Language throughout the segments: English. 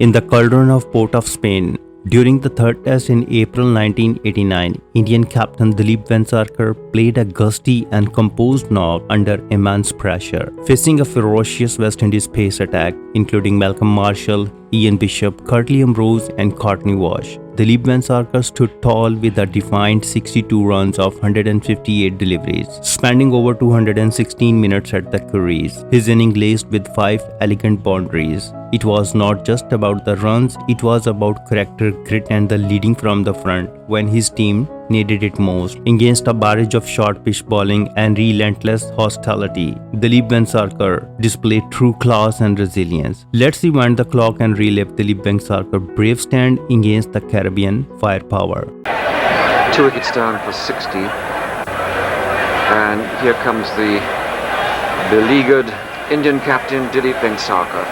In the cauldron of Port of Spain, during the third test in April 1989, Indian captain Dilip Vengsarkar played a gusty and composed knock under immense pressure, facing a ferocious West Indies pace attack, including Malcolm Marshall, Ian Bishop, Curtly Ambrose and Courtney Walsh. Dilip Vengsarkar stood tall with a defiant 62 runs of 158 deliveries, spending over 216 minutes at the crease. His innings laced with 5 elegant boundaries. It was not just about the runs, it was about character, grit and the leading from the front when his team needed it most. Against a barrage of short pitch bowling and relentless hostility, Dilip Vengsarkar displayed true class and resilience. Let's rewind the clock and relive Dilip Vengsarkar's brave stand against the Caribbean firepower. 2 wickets down for 60, and here comes the beleaguered Indian captain Dilip Vengsarkar.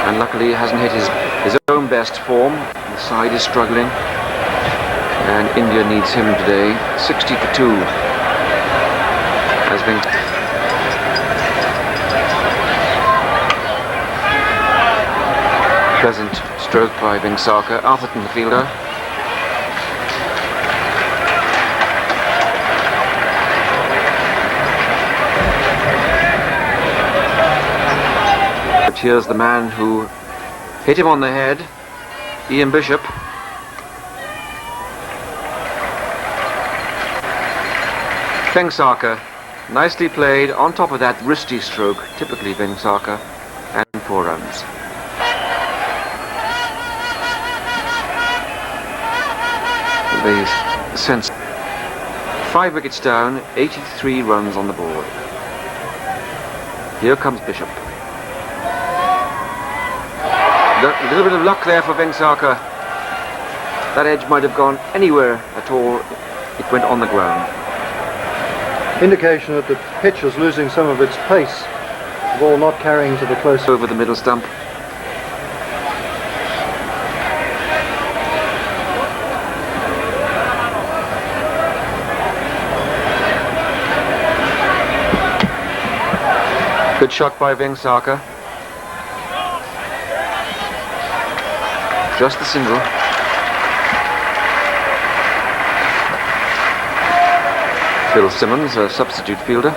And luckily he hasn't hit his own best form. The side is struggling and India needs him today. 60 for 2 has been pleasant stroke by Vengsarkar. Atherton the fielder. Here's the man who hit him on the head, Ian Bishop. Vengsarkar, nicely played on top of that wristy stroke, typically Vengsarkar, and 4 runs. The sense 5 wickets down, 83 runs on the board. Here comes Bishop. A little bit of luck there for Vengsarkar. That edge might have gone anywhere at all. It went on the ground. Indication that the pitch is losing some of its pace. The ball not carrying to the close. Over the middle stump. Good shot by Vengsarkar. Just the single. Phil Simmons, a substitute fielder.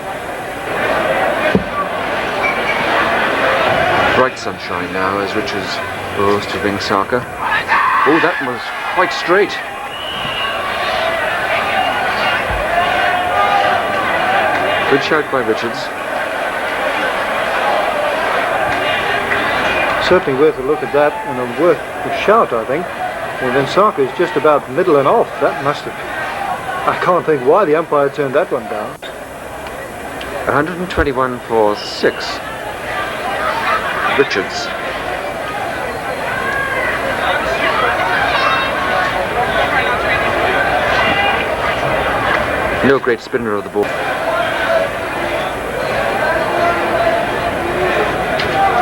Bright sunshine now as Richards goes to Vengsarkar. Oh, that was quite straight. Good shout by Richards. Certainly worth a look at that and worth a shout, I think. And Vengsarkar is just about middle and off. That must have... I can't think why the umpire turned that one down. 121 for 6. Richards. No great spinner of the ball.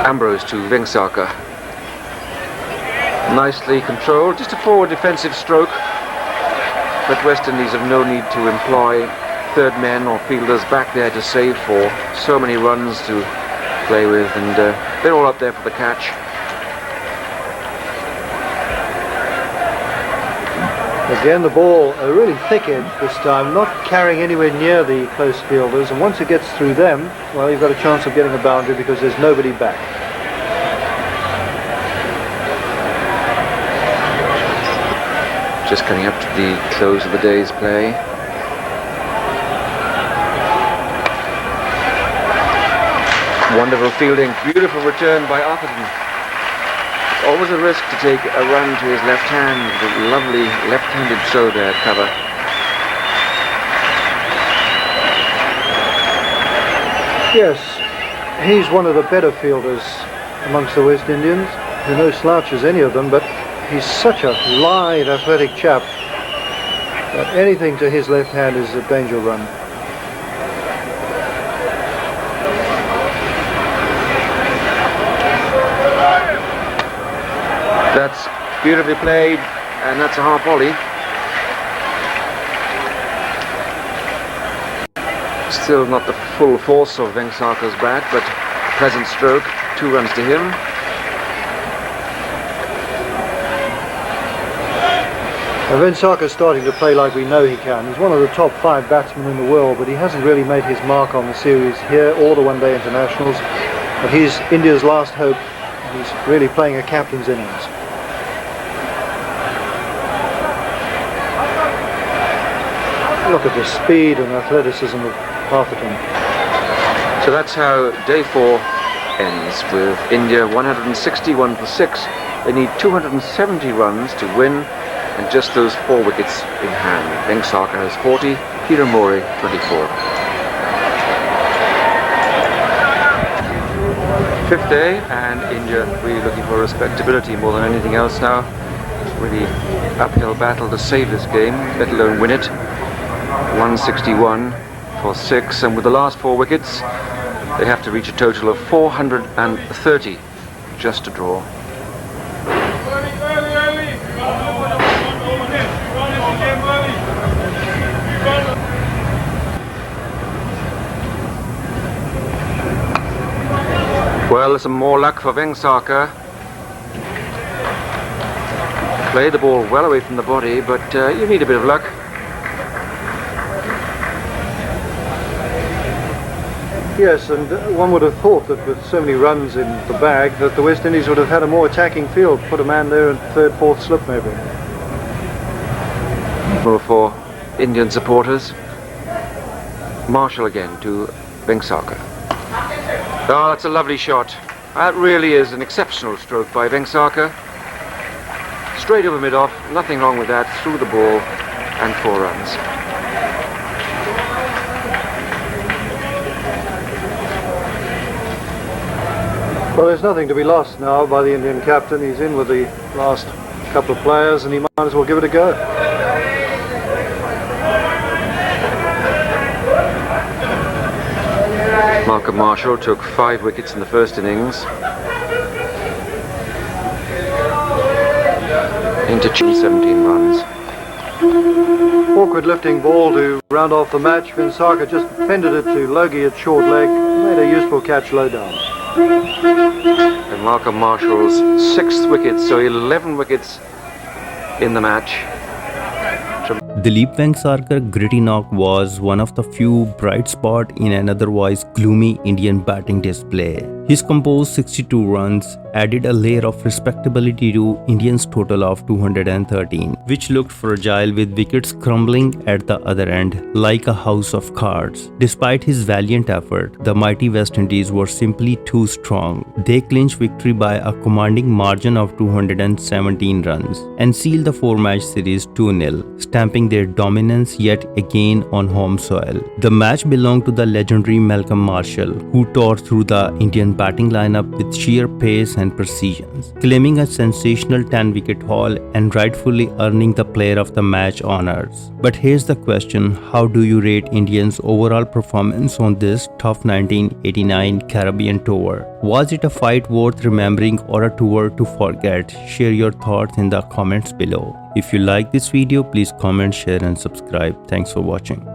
Ambrose to Vengsarkar. Nicely controlled, just a forward defensive stroke, but West Indies have no need to employ third men or fielders back there to save for. So many runs to play with, and they're all up there for the catch. Again, the ball a really thick edge this time, not carrying anywhere near the close fielders, and once it gets through them, well, you've got a chance of getting a boundary because there's nobody back. Just coming up to the close of the day's play. Wonderful fielding, beautiful return by Atherton. Always a risk to take a run to his left hand, with a lovely left-handed throw there cover. Yes, he's one of the better fielders amongst the West Indians. There are no slouches, any of them, but he's such a lithe, athletic chap that anything to his left hand is a danger run. That's beautifully played, and that's a half volley. Still not the full force of Vengsarkar's bat, but pleasant stroke. 2 runs to him. And Vengsarkar's starting to play like we know he can. He's one of the top 5 batsmen in the world, but he hasn't really made his mark on the series here or the one-day internationals. But he's India's last hope. He's really playing a captain's innings. Look at the speed and athleticism of Atherton. So that's how day 4 ends, with India 161 for 6. They need 270 runs to win, and just those 4 wickets in hand. Vengsarkar has 40, Mori 24. 5th day, and India really looking for respectability more than anything else now. Really uphill battle to save this game, let alone win it. 161 for 6, and with the last 4 wickets, they have to reach a total of 430 just to draw. Well, some more luck for Vengsarkar. Play the ball well away from the body, but you need a bit of luck. Yes, and one would have thought that with so many runs in the bag that the West Indies would have had a more attacking field, put a man there in 3rd, 4th slip maybe. For Indian supporters, Marshall again to Vengsarkar. Oh, that's a lovely shot. That really is an exceptional stroke by Vengsarkar. Straight over mid-off, nothing wrong with that, through the ball, and 4 runs. Well, there's nothing to be lost now by the Indian captain. He's in with the last couple of players, and he might as well give it a go. Malcolm Marshall took 5 wickets in the first innings. Into 17 runs. Awkward lifting ball to round off the match. Vengsarkar just fended it to Logie at short leg. Made a useful catch low down. And Malcolm Marshall's 6th wicket, so 11 wickets in the match. Dilip Vengsarkar's gritty knock was one of the few bright spots in an otherwise gloomy Indian batting display. His composed 62 runs added a layer of respectability to Indians' total of 213, which looked fragile with wickets crumbling at the other end like a house of cards. Despite his valiant effort, the mighty West Indies were simply too strong. They clinched victory by a commanding margin of 217 runs and sealed the 4-match series 2-0, stamping their dominance yet again on home soil. The match belonged to the legendary Malcolm Marshall, who tore through the Indian batting lineup with sheer pace and precision, claiming a sensational 10-wicket haul and rightfully earning the Player of the Match honors. But here's the question: how do you rate Indians' overall performance on this tough 1989 Caribbean tour? Was it a fight worth remembering or a tour to forget? Share your thoughts in the comments below. If you like this video, please comment, share and subscribe. Thanks for watching.